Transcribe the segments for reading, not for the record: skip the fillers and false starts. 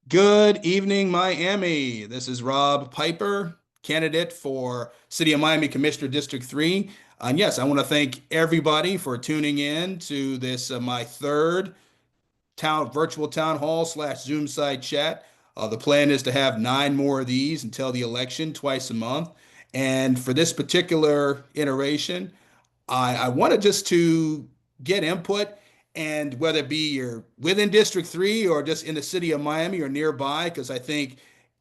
Good evening, Miami. This is Rob Piper, candidate for City of Miami Commissioner District 3. And yes, I want to thank everybody for tuning in to this, my third virtual town hall slash Zoom side chat. The plan is to have nine more of these until the election, twice a month. And for this particular iteration, I wanted just to get input, and whether it be you're within District 3 or just in the city of Miami or nearby, because I think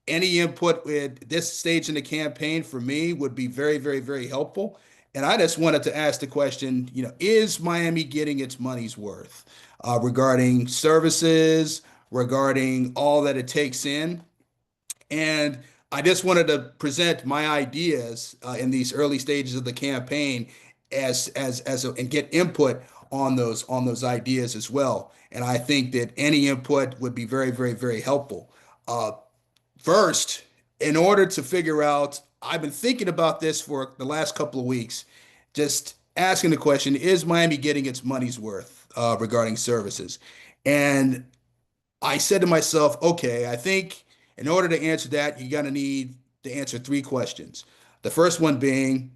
any input at this stage in the campaign for me would be very, very, very helpful. And I just wanted to ask the question, is Miami getting its money's worth regarding services, regarding all that it takes in? And I just wanted to present my ideas in these early stages of the campaign and get input on those ideas as well. And I think that any input would be very, very, very helpful. Uh, First, in order to figure out, I've been thinking about this for the last couple of weeks, just asking the question, is Miami getting its money's worth regarding services? And I said to myself, okay, I think in order to answer that, you're going to need to answer three questions. The first one being,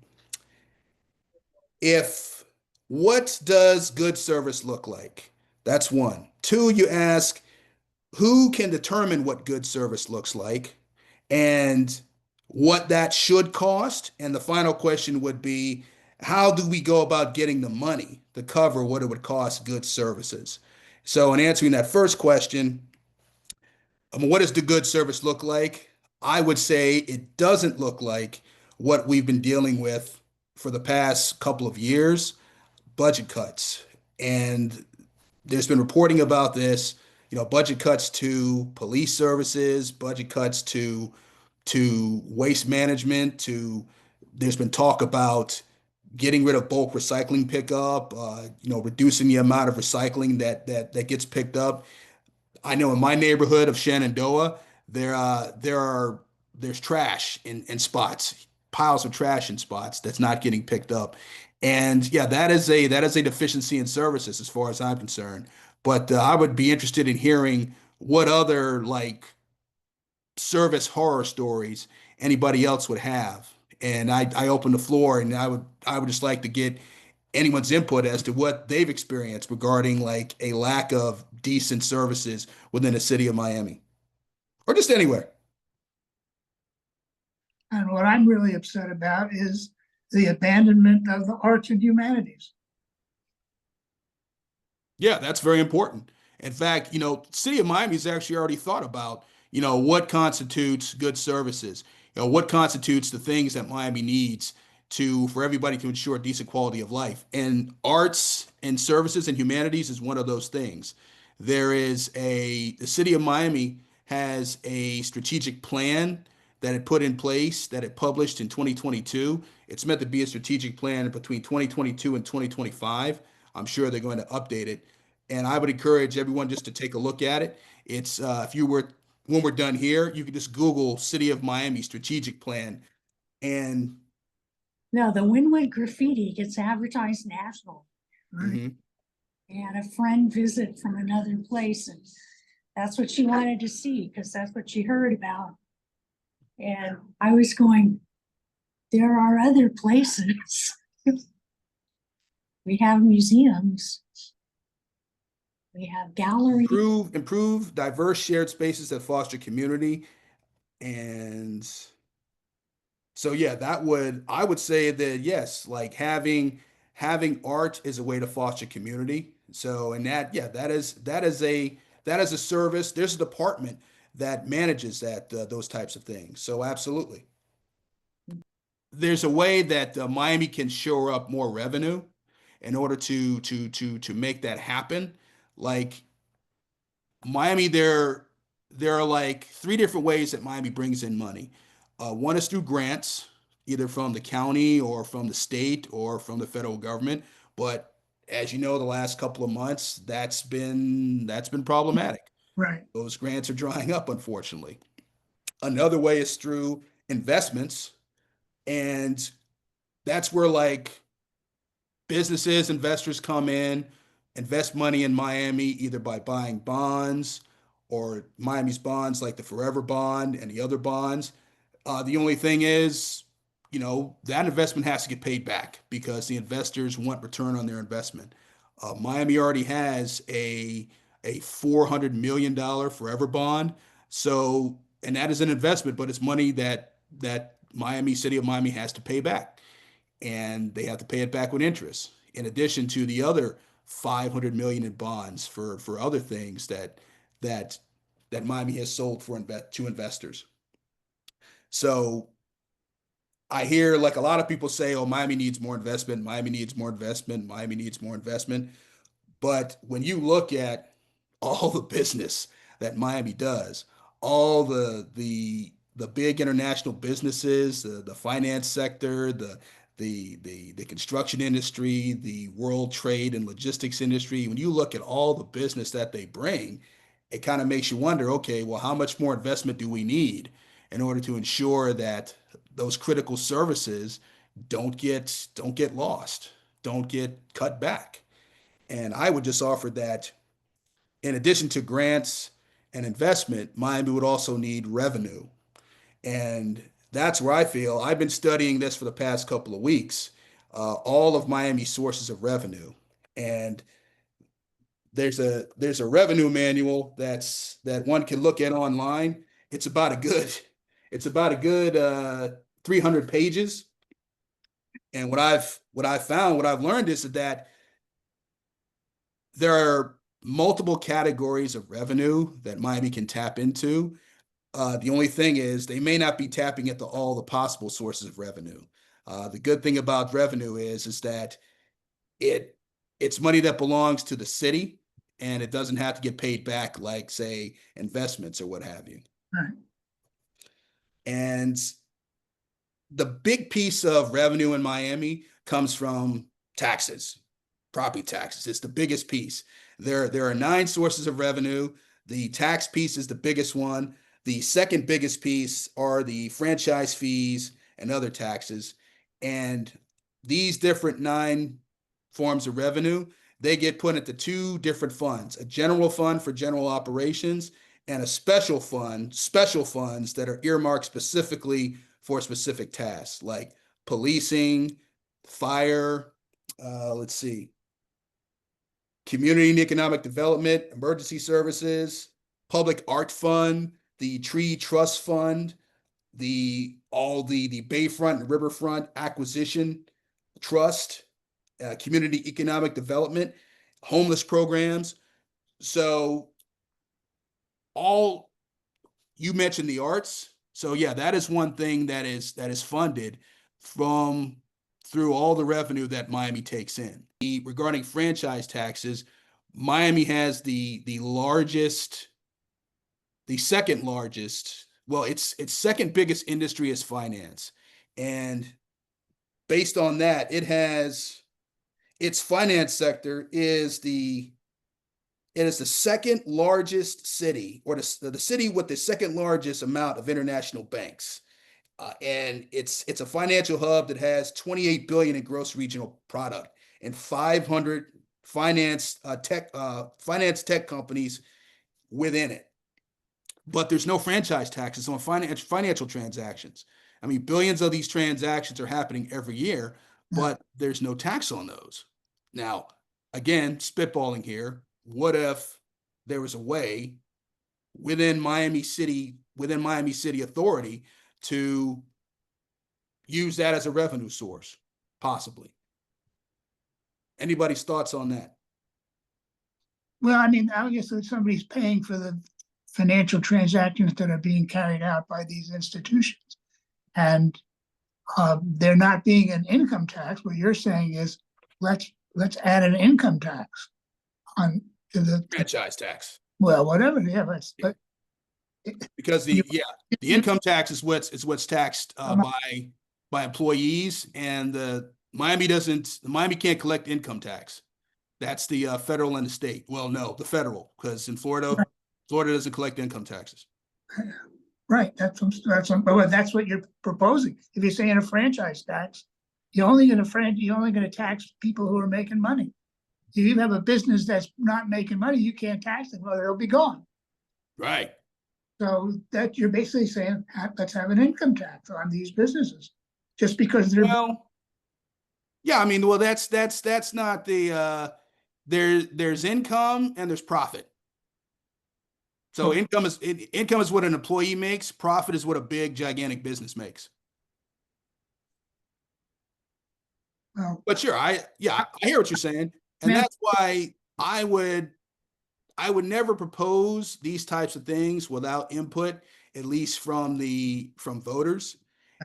if what does good service look like? That's one. Two, you ask, who can determine what good service looks like and what that should cost? And the final question would be, how do we go about getting the money to cover what it would cost good services? So, in answering that first question, what does the good service look like? I would say it doesn't look like what we've been dealing with for the past couple of years, budget cuts. And there's been reporting about this, budget cuts to police services, budget cuts to waste management, to there's been talk about getting rid of bulk recycling pickup, reducing the amount of recycling that gets picked up. I know in my neighborhood of Shenandoah, there's trash in spots, piles of trash in spots that's not getting picked up. And yeah, that is a deficiency in services as far as I'm concerned. But I would be interested in hearing what other like service horror stories anybody else would have. And I open the floor, and I would just like to get anyone's input as to what they've experienced regarding like a lack of decent services within the city of Miami or just anywhere. And what I'm really upset about is the abandonment of the arts and humanities. Yeah, that's very important. In fact, city of Miami has actually already thought about, what constitutes good services, what constitutes the things that Miami needs to for everybody to ensure decent quality of life. And arts and services and humanities is one of those things. The city of Miami has a strategic plan that it put in place that it published in 2022. It's meant to be a strategic plan between 2022 and 2025. I'm sure they're going to update it. And I would encourage everyone just to take a look at it. It's if you were when we're done here, you can just Google City of Miami strategic plan. And No, the Wynwood graffiti gets advertised national. Right? mhm. And a friend visit from another place, and that's what she wanted to see because that's what she heard about. And I was going, there are other places. We have museums. We have galleries. Improve diverse shared spaces that foster community. And so yeah, I would say that yes, like having art is a way to foster community. So and that yeah, that is a service. There's a department that manages those types of things. So absolutely. There's a way that Miami can shore up more revenue in order to make that happen. Like Miami, there are like three different ways that Miami brings in money. One is through grants, either from the county or from the state or from the federal government. But as you know, the last couple of months, that's been problematic. Right. Those grants are drying up, unfortunately. Another way is through investments, and that's where like investors come in, invest money in Miami, either by buying bonds or Miami's bonds like the Forever Bond and the other bonds. The only thing is, that investment has to get paid back because the investors want return on their investment. Miami already has a $400 million Forever Bond. So, and that is an investment, but it's money that City of Miami has to pay back, and they have to pay it back with interest. In addition to the other 500 million in bonds for other things that Miami has sold to investors. So I hear like a lot of people say, "Oh, Miami needs more investment. Miami needs more investment. Miami needs more investment." But when you look at all the business that Miami does, all the big international businesses, the finance sector, the construction industry, the world trade and logistics industry, when you look at all the business that they bring, it kind of makes you wonder, okay, well, how much more investment do we need in order to ensure that those critical services don't get lost, don't get cut back? And I would just offer that in addition to grants and investment, Miami would also need revenue. And that's where I feel I've been studying this for the past couple of weeks, all of Miami's sources of revenue. And there's a revenue manual that one can look at online. It's about a good it's about a good 300 pages. And what I've learned is that there are multiple categories of revenue that Miami can tap into. The only thing is they may not be tapping into all the possible sources of revenue. The good thing about revenue is that it's money that belongs to the city, and it doesn't have to get paid back like, say, investments or what have you. Right. And the big piece of revenue in Miami comes from taxes, property taxes. It's the biggest piece. There are 9 sources of revenue. The tax piece is the biggest one. The second biggest piece are the franchise fees and other taxes. And these different 9 forms of revenue, they get put into 2 different funds: a general fund for general operations and a special funds that are earmarked specifically for specific tasks like policing, fire, let's see, community and economic development, emergency services, public art fund, the tree trust fund, the Bayfront and Riverfront acquisition trust, community economic development, homeless programs. So all you mentioned the arts. So yeah, that is one thing that is funded through all the revenue that Miami takes in. Regarding franchise taxes, Miami has the second largest. Well, its second biggest industry is finance, and based on that, its finance sector is the second largest city, or the city with the second largest amount of international banks. And it's a financial hub that has 28 billion in gross regional product and 500 finance tech companies within it. But there's no franchise taxes on financial transactions. I mean, billions of these transactions are happening every year, but there's no tax on those. Now, again, spitballing here, what if there was a way within Miami City Authority to use that as a revenue source, possibly? Anybody's thoughts on that? Well, I mean, obviously somebody's paying for the financial transactions that are being carried out by these institutions. And there not being an income tax, what you're saying is let's add an income tax on to the Franchise tax. Well, whatever, yeah, but because the income tax is what's taxed by employees, and Miami can't collect income tax. That's the federal and the state. Well, no, the federal, because in Florida doesn't collect income taxes. Right, that's what you're proposing. If you're saying a franchise tax, you're only going to tax people who are making money. If you have a business that's not making money, you can't tax them, or they'll be gone. Right. So that you're basically saying, let's have an income tax on these businesses, just because they're, Well, yeah, I mean, well, that's not the there's income and there's profit. So okay, income is what an employee makes, profit is what a big gigantic business makes. well, But sure, I hear what you're saying. And man, that's why I would never propose these types of things without input, at least from voters.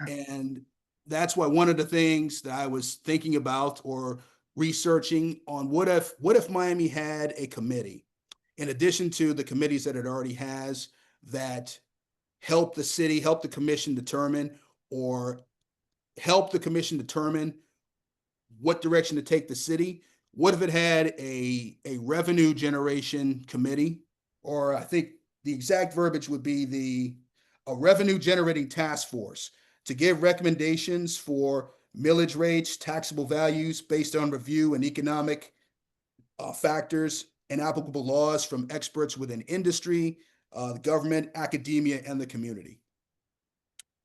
And that's why one of the things that I was thinking about or researching on what if Miami had a committee in addition to the committees that it already has that help the city, help the commission determine, or help the commission determine what direction to take the city. What if it had a revenue generation committee, or I think the exact verbiage would be a revenue generating task force to give recommendations for millage rates, taxable values based on review and economic factors and applicable laws from experts within industry, the government, academia, and the community.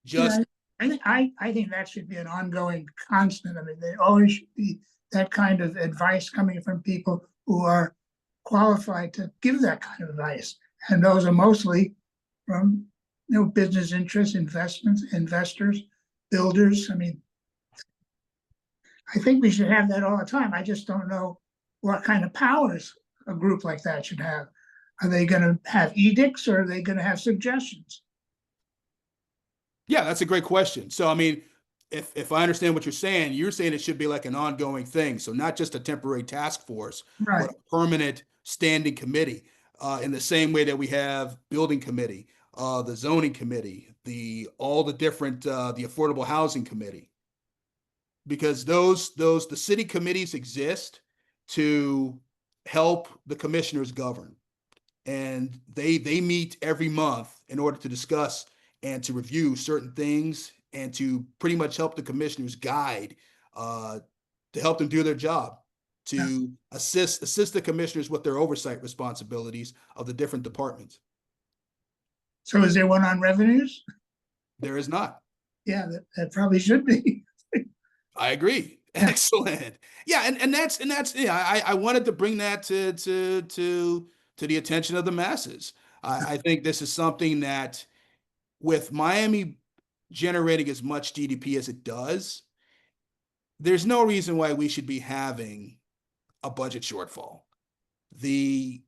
yeah, Just I think that should be an ongoing constant. I mean, there always should be that kind of advice coming from people who are qualified to give that kind of advice. And those are mostly from, business interests, investors, builders. I mean, I think we should have that all the time. I just don't know what kind of powers a group like that should have. Are they gonna have edicts or are they gonna have suggestions? Yeah, that's a great question. So, I mean, if I understand what you're saying it should be like an ongoing thing. So not just a temporary task force, but Right. a permanent standing committee, in the same way that we have building committee, the zoning committee, all the different, the affordable housing committee, because the city committees exist to help the commissioners govern, and they meet every month in order to discuss and to review certain things and to pretty much help the commissioners guide, uh, to help them do their job, Yeah. to assist the commissioners with their oversight responsibilities of the different departments. So is there one on revenues? There is not. Yeah, that probably should be. I agree. Yeah. Excellent. Yeah, and that's yeah. I wanted to bring that to the attention of the masses. I think this is something that, with Miami generating as much GDP as it does, there's no reason why we should be having a budget shortfall. The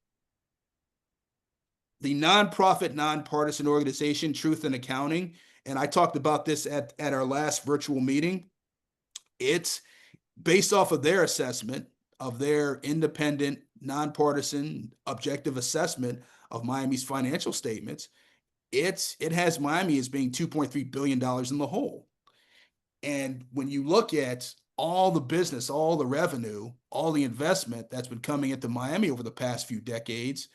the nonprofit, nonpartisan organization, Truth in Accounting, and I talked about this at our last virtual meeting. It's based off of their assessment, of their independent, nonpartisan, objective assessment of Miami's financial statements. It has Miami as being $2.3 billion in the hole. And when you look at all the business, all the revenue, all the investment that's been coming into Miami over the past few decades,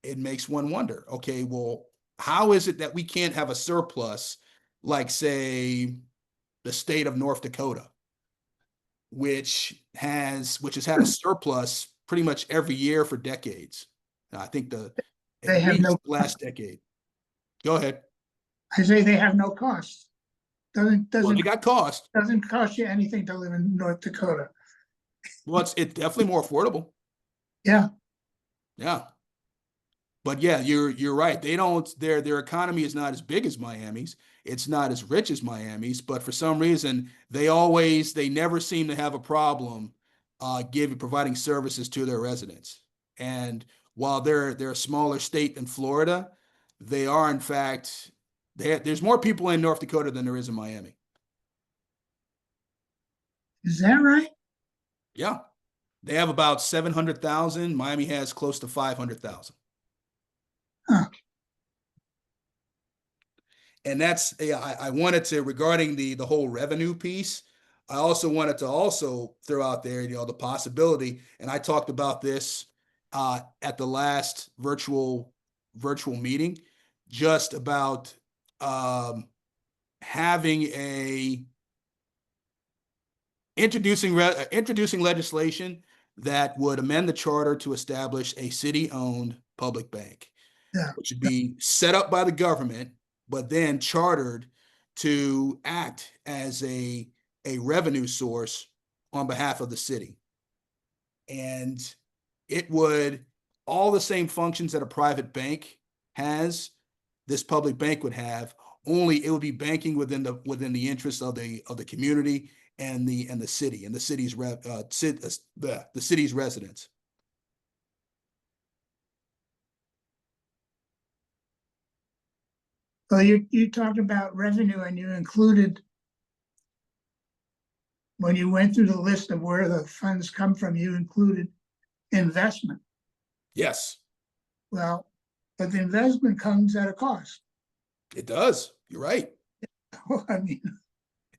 it makes one wonder, okay, well, how is it that we can't have a surplus like, say, the state of North Dakota, which has had a surplus pretty much every year for decades. I think at They have least no, last decade. Go ahead. I say they have no cost. Doesn't, Well, they doesn't, got cost. doesn't cost you anything to live in North Dakota. Well, it's definitely more affordable. Yeah, Yeah. But yeah, you're right. They don't their economy is not as big as Miami's. It's not as rich as Miami's, but for some reason they never seem to have a problem providing services to their residents. And while they're a smaller state than Florida, they are in fact there's more people in North Dakota than there is in Miami. is that right? Yeah. They have about 700,000. Miami has close to 500,000. Huh. And that's, yeah, I wanted to, regarding the whole revenue piece, I also wanted to also throw out there, the possibility, and I talked about this at the last virtual meeting, just about having introducing legislation that would amend the charter to establish a city-owned public bank. Yeah. It should be set up by the government, but then chartered to act as a revenue source on behalf of the city. And it would all the same functions that a private bank has, this public bank would have, only it would be banking within the interests of the community and the city and the city's the city's residents. Well, you talked about revenue and you included, when you went through the list of where the funds come from, you included investment. Yes, Well, but the investment comes at a cost. it does. You're right. I mean,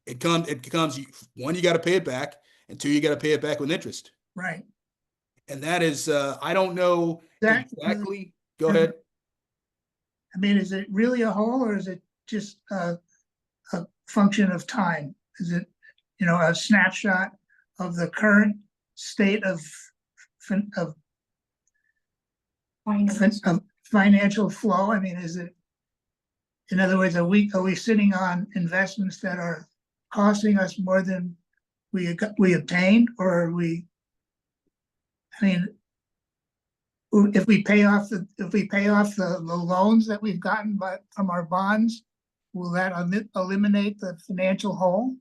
It comes one, you got to pay it back, and two, you got to pay it back with interest. right. And that is, I don't know That exactly. Go ahead. I mean, is it really a whole, or is it just a function of time? Is it, a snapshot of the current state of Finance. financial flow? I mean, is it, in other words, are we sitting on investments that are costing us more than we obtained, or are we? I mean, if we pay off the loans that we've gotten from our bonds, will that eliminate the financial hole?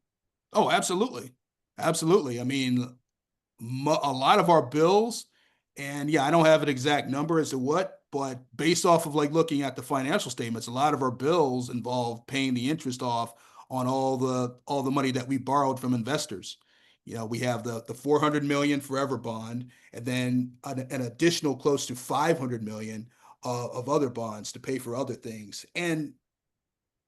Oh, absolutely. Absolutely. I mean, a lot of our bills, and yeah, I don't have an exact number as to what, but based off of like looking at the financial statements, a lot of our bills involve paying the interest off on all the money that we borrowed from investors. We have the 400 million forever bond, and then an additional close to 500 million of other bonds to pay for other things. And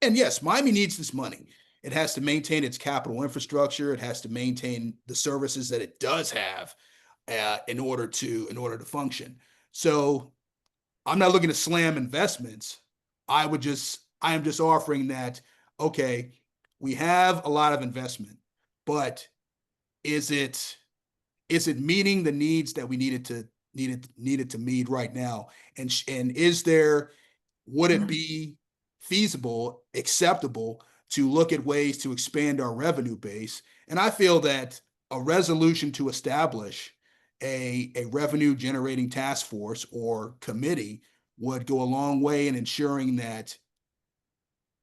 yes, Miami needs this money. It has to maintain its capital infrastructure. It has to maintain the services that it does have in order to function. So I'm not looking to slam investments. I am just offering that, okay, we have a lot of investment, but is it meeting the needs that we needed to meet right now? And would it be feasible, acceptable to look at ways to expand our revenue base? And I feel that a resolution to establish a revenue generating task force or committee would go a long way in ensuring that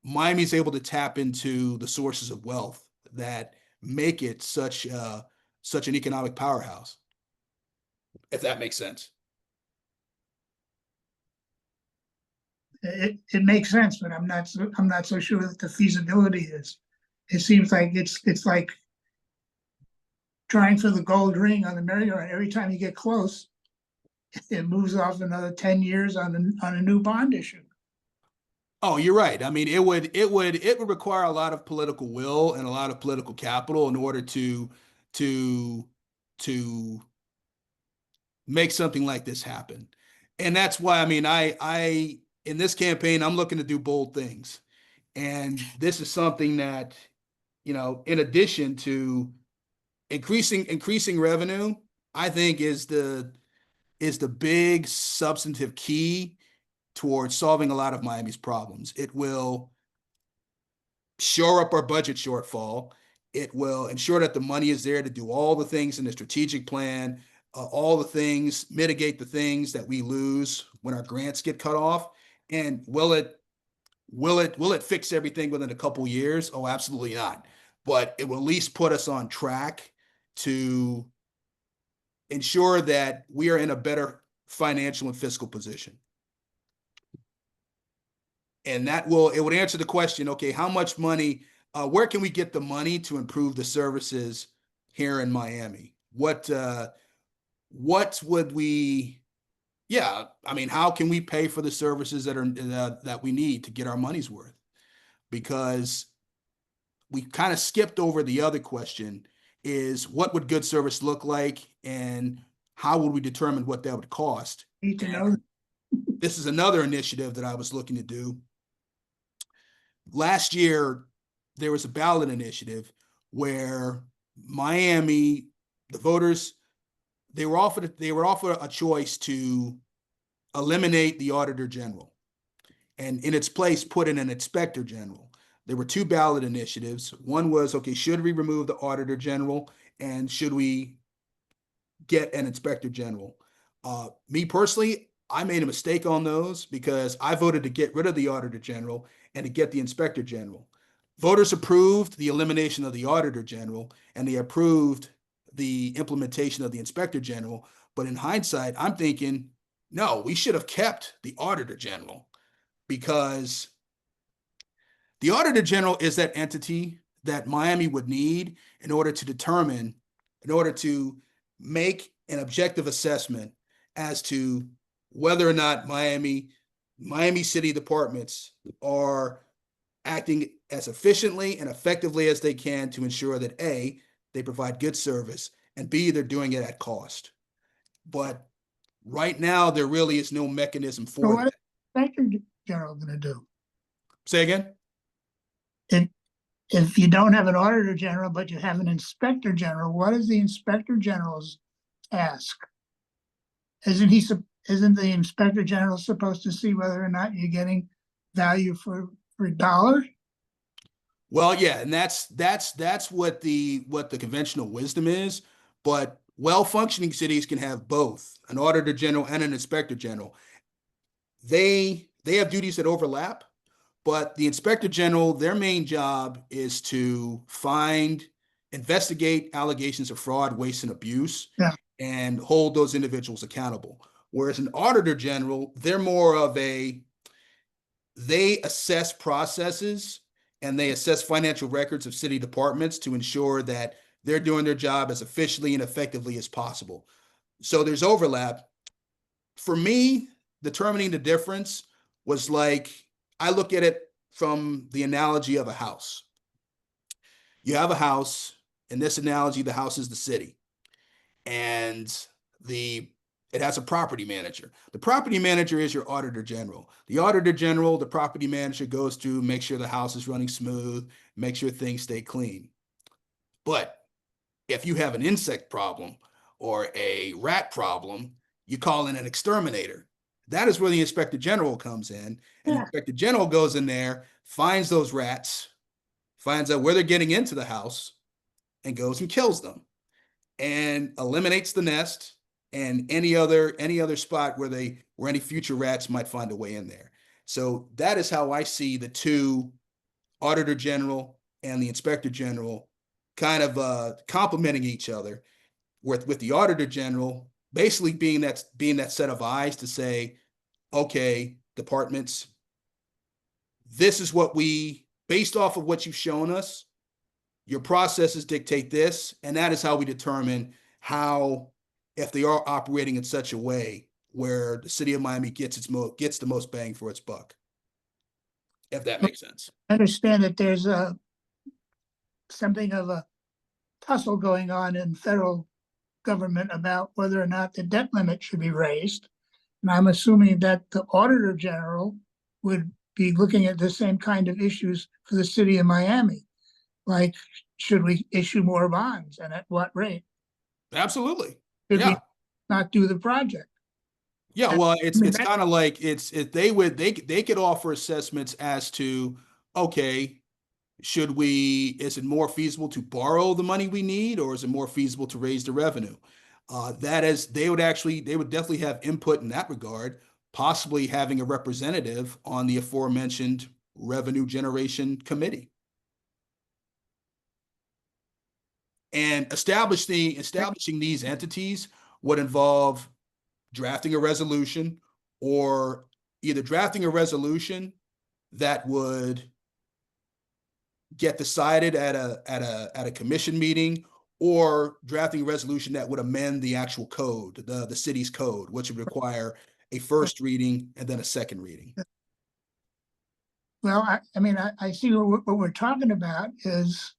Miami's able to tap into the sources of wealth that make it such an economic powerhouse, if that makes sense. It makes sense, but I'm not so sure that the feasibility is. It seems like it's like trying for the gold ring on the merry-go-round. Every time you get close, it moves off another 10 years on a new bond issue. Oh, you're right. I mean, it would require a lot of political will and a lot of political capital in order to to make something like this happen. And that's why, I mean, I in this campaign, I'm looking to do bold things. And this is something that, in addition to increasing revenue, I think is the big substantive key towards solving a lot of Miami's problems. It will shore up our budget shortfall. It will ensure that the money is there to do all the things in the strategic plan, all the things, mitigate the things that we lose when our grants get cut off. And will it fix everything within a couple years? Oh, absolutely not. But it will at least put us on track to ensure that we are in a better financial and fiscal position. And it would answer the question, okay, how much money, where can we get the money to improve the services here in Miami? What would we, yeah, I mean, how can we pay for the services that we need to get our money's worth? Because we kind of skipped over the other question, is what would good service look like, and how would we determine what that would cost? Need to know. This is another initiative that I was looking to do. Last year, there was a ballot initiative where Miami, the voters, they were offered a choice to eliminate the Auditor General and in its place put in an Inspector General. There were two ballot initiatives. One was, okay, should we remove the Auditor General and should we get an Inspector General? Me personally, I made a mistake on those because I voted to get rid of the Auditor General and to get the Inspector General. Voters approved the elimination of the Auditor General and they approved the implementation of the Inspector General. But in hindsight, I'm thinking, no, we should have kept the Auditor General because the Auditor General is that entity that Miami would need in order to determine, in order to make an objective assessment as to whether or not Miami city departments are acting as efficiently and effectively as they can to ensure that A, they provide good service, and B, they're doing it at cost. But right now, there really is no mechanism So for what that. is the Inspector General gonna do? Say again? If you don't have an Auditor General, but you have an Inspector General, what is the Inspector General's task? Isn't the Inspector General supposed to see whether or not you're getting value for a dollar? Well, yeah, and that's what the conventional wisdom is. But well-functioning cities can have both an Auditor General and an Inspector General. They have duties that overlap, but the Inspector General, their main job is to investigate allegations of fraud, waste, and abuse, Yeah. and hold those individuals accountable. Whereas an Auditor General, they're more of they assess processes and they assess financial records of city departments to ensure that they're doing their job as efficiently and effectively as possible. So there's overlap. For me, determining the difference was like, I look at it from the analogy of a house. You have a house. In this analogy, the house is the city. And it has a property manager. The property manager is your Auditor General. The Auditor General, the property manager goes to make sure the house is running smooth, make sure things stay clean. But if you have an insect problem or a rat problem, you call in an exterminator. That is where the Inspector General comes in. And the Inspector General goes in there, finds those rats, finds out where they're getting into the house, and goes and kills them and eliminates the nest and any other spot where any future rats might find a way in there. So that is how I see the two, Auditor General and the Inspector General, kind of complementing each other, with the Auditor General basically being that set of eyes to say, okay, departments, this is what based off of what you've shown us, your processes dictate this, and that is how we determine if they are operating in such a way where the city of Miami gets the most bang for its buck, if that makes sense. I understand that there's something of a tussle going on in federal government about whether or not the debt limit should be raised. And I'm assuming that the Auditor General would be looking at the same kind of issues for the city of Miami. Like, should we issue more bonds and at what rate? Absolutely. Should Yeah. we not do the project? Yeah, well, it's kind of like they could offer assessments as to, okay, is it more feasible to borrow the money we need, or is it more feasible to raise the revenue? They would definitely have input in that regard, possibly having a representative on the aforementioned revenue generation committee. And establishing these entities would involve drafting a resolution, or either drafting a resolution that would get decided at a commission meeting, or drafting a resolution that would amend the actual code, the city's code, which would require a first reading and then a second reading. Well, I see what we're talking about is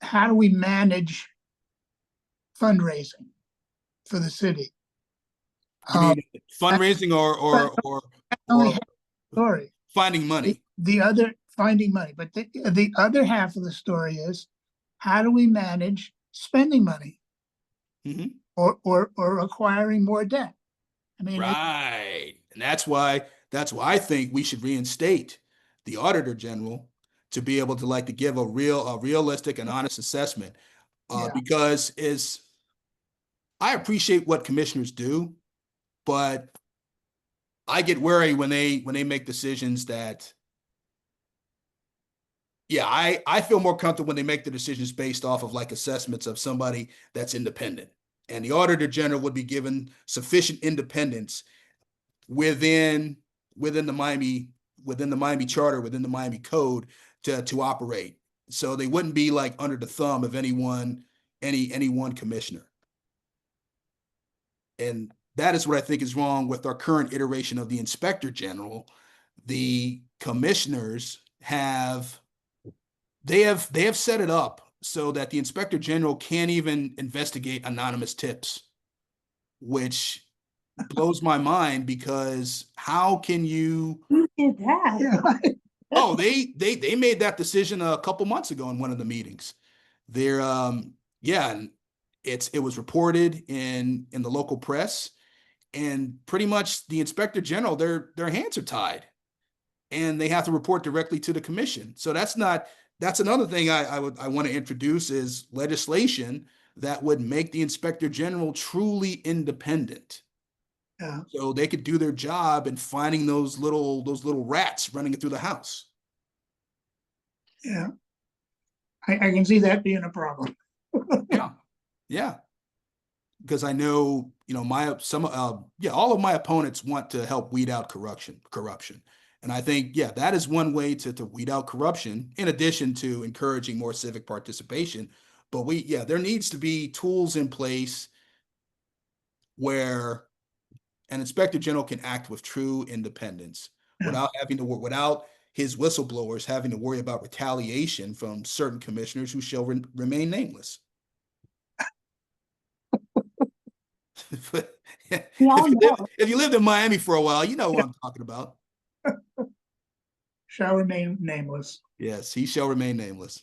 how do we manage fundraising for the city? You mean fundraising or Story. finding money? The other finding money, but the other half of the story is how do we manage spending money, Mm-hmm. or acquiring more debt? I mean, Right. And that's why I think we should reinstate the Auditor General to be able to to give a realistic and honest assessment. Yeah. Because I appreciate what commissioners do, but I get worried when they make decisions that, yeah, I feel more comfortable when they make the decisions based off of assessments of somebody that's independent. And the Auditor General would be given sufficient independence within within the Miami Charter, within the Miami Code to operate. So they wouldn't be under the thumb of any one commissioner. And that is what I think is wrong with our current iteration of the Inspector General. The commissioners have set it up so that the Inspector General can't even investigate anonymous tips, which blows my mind, because how can you? Who did that? Yeah. Oh, they made that decision a couple months ago in one of the meetings. They're yeah, and it was reported in the local press, and pretty much the Inspector General, their hands are tied, and they have to report directly to the commission. So that's another thing I want to introduce, is legislation that would make the Inspector General truly independent. Yeah. So they could do their job in finding those little rats running through the house. Yeah. I can see that being a problem. Yeah. Yeah. Because I know, all of my opponents want to help weed out corruption. And I think, yeah, that is one way to weed out corruption, in addition to encouraging more civic participation. But there needs to be tools in place where an Inspector General can act with true independence, Yeah. without his whistleblowers having to worry about retaliation from certain commissioners who shall remain nameless. If you lived in Miami for a while, you know what I'm talking about. Shall remain nameless. Yes, he shall remain nameless.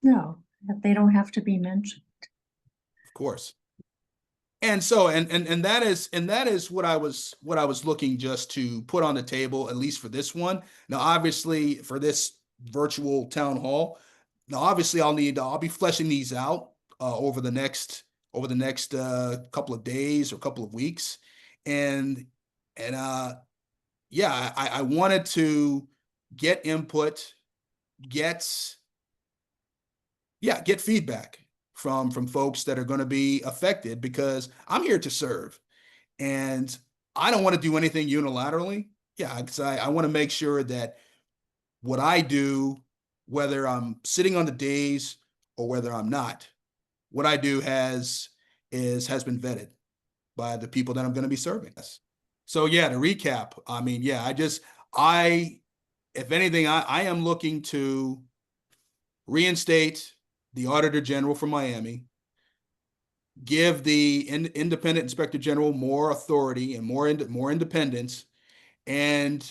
No, they don't have to be mentioned. Of course. And so, and that is what I was looking just to put on the table, at least for this one. Now, obviously, for this virtual town hall, now obviously I'll be fleshing these out over the next couple of days or couple of weeks, and yeah, I wanted to get input, get feedback from folks that are going to be affected, because I'm here to serve, and I don't want to do anything unilaterally. Yeah, because I want to make sure that what I do, whether I'm sitting on the days or whether I'm not, what I do has been vetted by the people that I'm going to be serving. So yeah, to recap, I mean, yeah, if anything, I am looking to reinstate the Auditor General for Miami, give the independent Inspector General more authority and more independence, and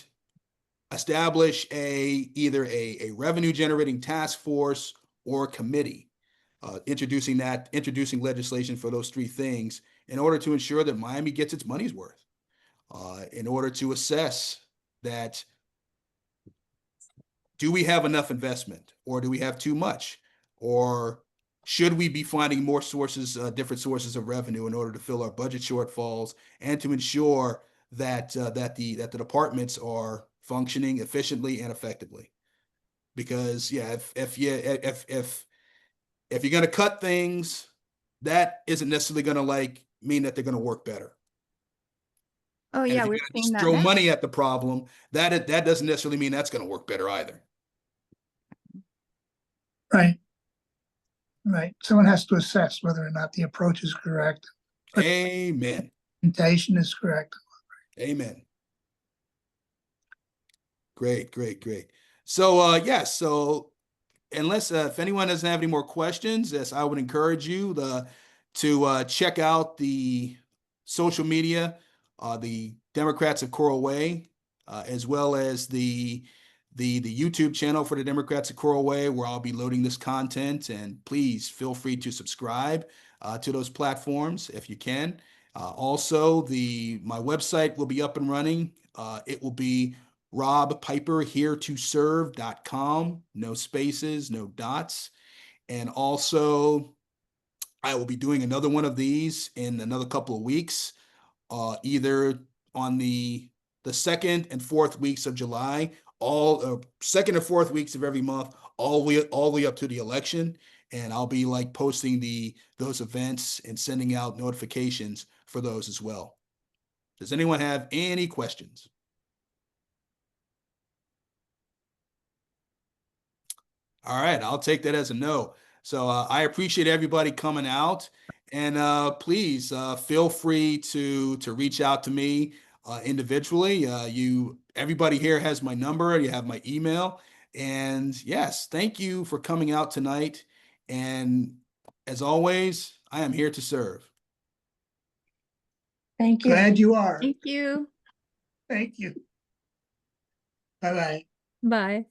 establish either a revenue generating task force or committee, introducing legislation for those three things in order to ensure that Miami gets its money's worth, in order to assess that, do we have enough investment, or do we have too much, or should we be finding more different sources of revenue in order to fill our budget shortfalls, and to ensure that the departments are functioning efficiently and effectively? Because yeah, if you're going to cut things, that isn't necessarily going to mean that they're going to work better. Oh And yeah, if we're you're gonna seeing just that throw now. money at the problem, that doesn't necessarily mean that's going to work better either. Right. Right. Someone has to assess whether or not the approach is correct. Amen. Presentation is correct. Amen. Great. So so unless if anyone doesn't have any more questions, yes, I would encourage you to check out the social media, the Democrats of Coral Way, as well as the YouTube channel for the Democrats of Coral Way, where I'll be loading this content. And please feel free to subscribe to those platforms if you can. Also, my website will be up and running. It will be robpiperheretoserve.com. No spaces, no dots. And also, I will be doing another one of these in another couple of weeks, either on the second and fourth weeks of July, all second and fourth weeks of every month, all the way up to the election. And I'll be like posting those events and sending out notifications for those as well. Does anyone have any questions? All right, I'll take that as a no. So I appreciate everybody coming out, and please feel free to reach out to me individually. Everybody here has my number. You have my email, and yes, thank you for coming out tonight. And as always, I am here to serve. Thank you. Glad you are. Thank you. Thank you. Bye-bye. Bye.